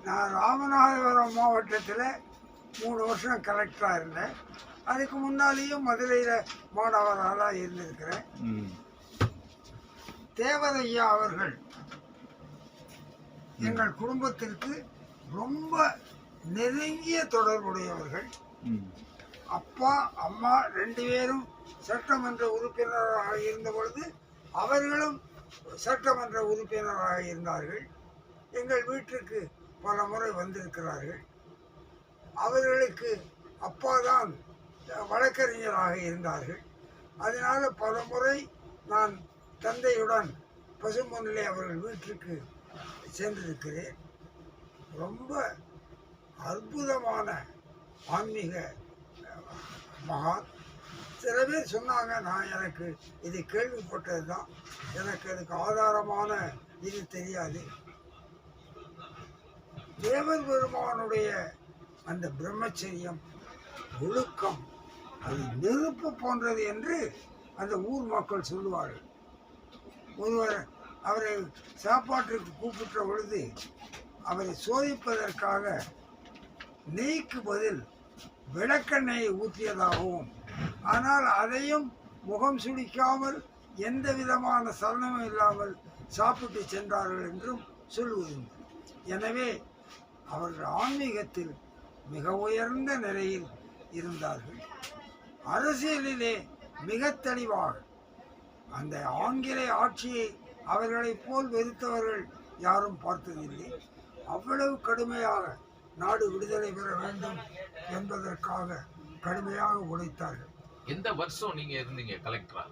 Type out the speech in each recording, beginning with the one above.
நான் ராமநாதபுரம் மாவட்டத்தில் 3 வருஷம் கலெக்டராக இருந்தேன். அதுக்கு முன்னாலேயும் மதுரையில் மாணவராக இருந்திருக்கிறேன். தேவரையா அவர்கள் எங்கள் குடும்பத்திற்கு ரொம்ப நெருங்கிய தொடர்புடையவர்கள். அப்பா அம்மா 2 பேரும் சட்டமன்ற உறுப்பினராக இருந்த பொழுது அவர்களும் சட்டமன்ற உறுப்பினராக இருந்தார்கள். எங்கள் வீட்டிற்கு பல முறை வந்திருக்கிறார்கள். அவர்களுக்கு அப்பா தான் வழக்கறிஞராக இருந்தார்கள். அதனால் பல முறை நான் தந்தையுடன் பசும்பொன்னிலே அவர்கள் வீட்டிற்கு சென்றிருக்கிறேன். ரொம்ப அற்புதமான ஆன்மீக மகான். சில பேர் சொன்னாங்க, நான் எனக்கு இது கேள்விப்பட்டது தான், எனக்கு அதுக்கு ஆதாரமான இது தெரியாது. தேவர் பெருமானுடைய அந்த பிரம்மச்சரியம், ஒழுக்கம், அது நெருப்பு போன்றது என்று அந்த ஊர் மக்கள் சொல்லுவார்கள். ஒருவர் அவரை சாப்பாட்டிற்கு கூப்பிட்ட பொழுது அவரை சோதிப்பதற்காக நெய்க்கு பதில் விளக்கெண்ணெயை ஊற்றியதாகவும், ஆனால் அதையும் முகம் சுளிக்காமல் எந்த விதமான சலனமும் இல்லாமல் சாப்பிட்டு சென்றார்கள் என்றும் சொல்லுவதுண்டு. எனவே அவர்கள் ஆன்மீகத்தில் மிக உயர்ந்த நிலையில் இருந்தார்கள். அரசியலிலே மிக தெளிவாக அந்த ஆங்கிலேய ஆட்சியை அவர்களைப் போல் வெறுத்தவர்கள் யாரும் பார்த்ததில்லை. அவ்வளவு கடுமையாக நாடு விடுதலை பெற வேண்டும் என்பதற்காக கடுமையாக உழைத்தார்கள். எந்த வருஷம் நீங்க இருந்தீங்க கலெக்டரா?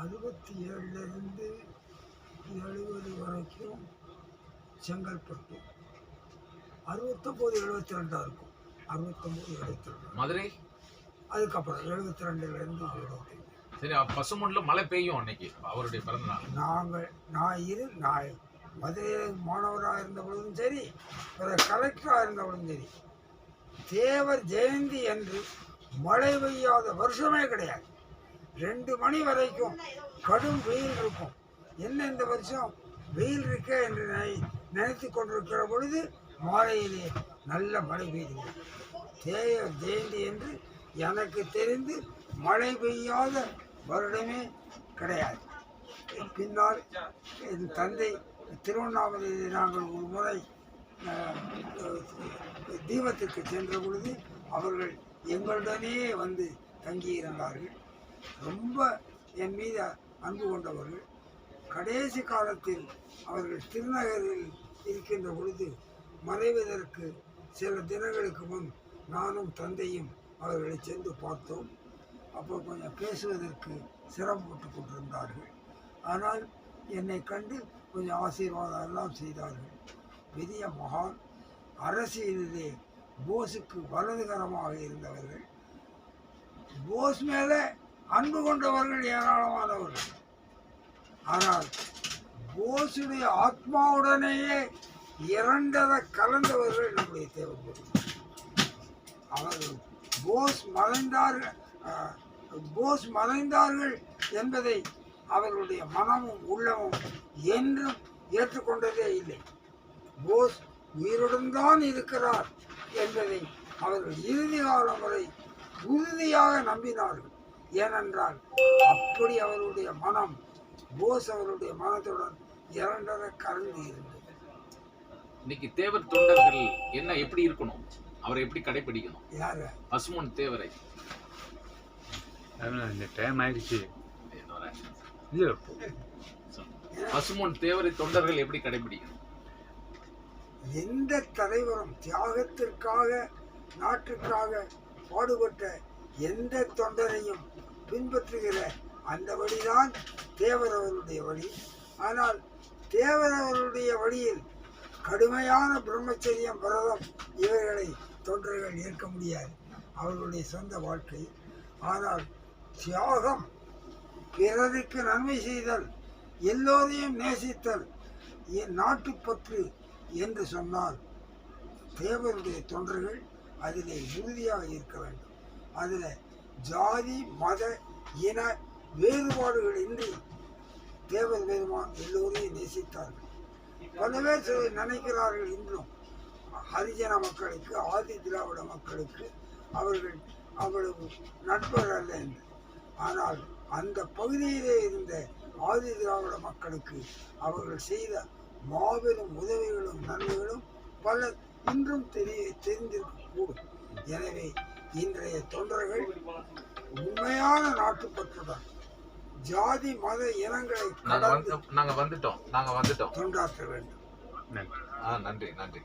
67லிருந்து 70 வரைக்கும் செங்கல்பட்டு. 69 72 இருக்கும். 69 72. மதுரை அதுக்கப்புறம் 72லேருந்து 75. சரி, பசுமொன்ல மழை பெய்யும் அன்னைக்கு அவருடைய பிறந்த நாள். நான் மதுரை மாணவராக இருந்த பொழுதும் சரி, கலெக்டராக இருந்த பொழுதும் சரி, தேவர் ஜெயந்தி என்று மழை பெய்யாத வருஷமே கிடையாது. 2 மணி வரைக்கும் கடும் வெயில் இருக்கும். என்ன இந்த வருஷம் வெயில் இருக்க என்று நினைத்து கொண்டிருக்கிற பொழுது மாலையிலே நல்ல மழை பெய்யுது. தேவர் ஜெயந்தி என்று எனக்கு தெரிந்து மழை பெய்யாத வருடமே கிடையாது. பின்னால் என் தந்தை திருவண்ணாமலையில் நாங்கள் ஒரு முறை தீபத்திற்கு சென்ற பொழுது அவர்கள் எங்களுடனே வந்து தங்கியிருந்தார்கள். ரொம்ப என் மீது அன்பு கொண்டவர்கள். கடைசி காலத்தில் அவர்கள் திருநகரில் இருக்கின்ற பொழுது மறைவதற்கு சில தினங்களுக்கு முன் நானும் தந்தையும் அவர்களை சென்று பார்த்தோம். அப்போ கொஞ்சம் பேசுவதற்கு சிரமப்பட்டு கொண்டிருந்தார்கள். ஆனால் என்னை கண்டு கொஞ்சம் ஆசீர்வாதம் எல்லாம் செய்தார்கள். பெரிய மகான். அரசியலிலே போஸுக்கு வலதுகரமாக இருந்தவர்கள். போஸ் மேலே அன்பு கொண்டவர்கள் ஏராளமானவர்கள். ஆனால் போஸுடைய ஆத்மாவுடனேயே இரண்டரை கலந்தவர்கள் நம்முடைய தேவைப்படும். அவர்கள் போஸ் மறைந்தார்கள் என்பதை அவர்களுடைய மனமும் உள்ளமும் என்றும் ஏற்றுக்கொண்டதே இல்லை. போஸ் உயிருடன் தான் இருக்கிறார் என்பதை அவர்கள் இறுதி காலம் வரை உறுதியாக நம்பினார்கள். ஏனென்றால் அப்படி அவருடைய மனம் போஸ் அவருடைய மனத்துடன் இரண்டரை கலந்து இருந்தது. இன்னைக்கு தேவர் தொண்டர்கள் என்ன எப்படி இருக்கணும், அவரை எப்படி கடைபிடிக்கணும்? யாரு? பசுமொன் தேவரை. இந்த டைம் ஆயிடுச்சு. பசுமொன் தேவரை தொண்டர்கள் எப்படி கடைபிடிக்கணும்? எந்த தலைவரும் தியாகத்திற்காக நாட்டுக்காக பாடுபட்ட எந்த தொண்டரையும் பின்பற்றுகிற அந்த வழிதான் தேவர் அவருடைய வழி. ஆனால் தேவர் அவருடைய வழியில் கடுமையான பிரம்மச்சரியம், விரதம் இவைகளை தொண்டர்கள் ஏற்க முடியாது. அவர்களுடைய சொந்த வாழ்க்கை. ஆனால் தியாகம், பிறருக்கு நன்மை செய்தல், எல்லோரையும் நேசித்தல், நாட்டுப்பற்று என்று சொன்னால் தேவருடைய தொண்டர்கள் அதிலே உறுதியாக இருக்க வேண்டும். அதில் ஜாதி மத இன வேறுபாடுகள் இன்றி தேவர் பெருமான் எல்லோரையும் நேசித்தார்கள். பல பேர் நினைக்கிறார்கள் இன்றும் ஹரிஜன மக்களுக்கு ஆதி திராவிட மக்களுக்கு அவர்கள் அவ்வளவு நட்பர் அல்ல என்று. ஆனால் அந்த பகுதியிலே இருந்த ஆதி திராவிட மக்களுக்கு அவர்கள் செய்த மாபெரும் உதவிகளும் நன்மைகளும் பல இன்றும் தெரிந்திருக்கக்கூடும். எனவே இன்றைய தொண்டர்கள் உண்மையான நாட்டுப்பற்றுடன் ஜாதி மத இனங்களை நாங்க வந்துட்டோம் தொண்டாற்ற வேண்டும். நன்றி.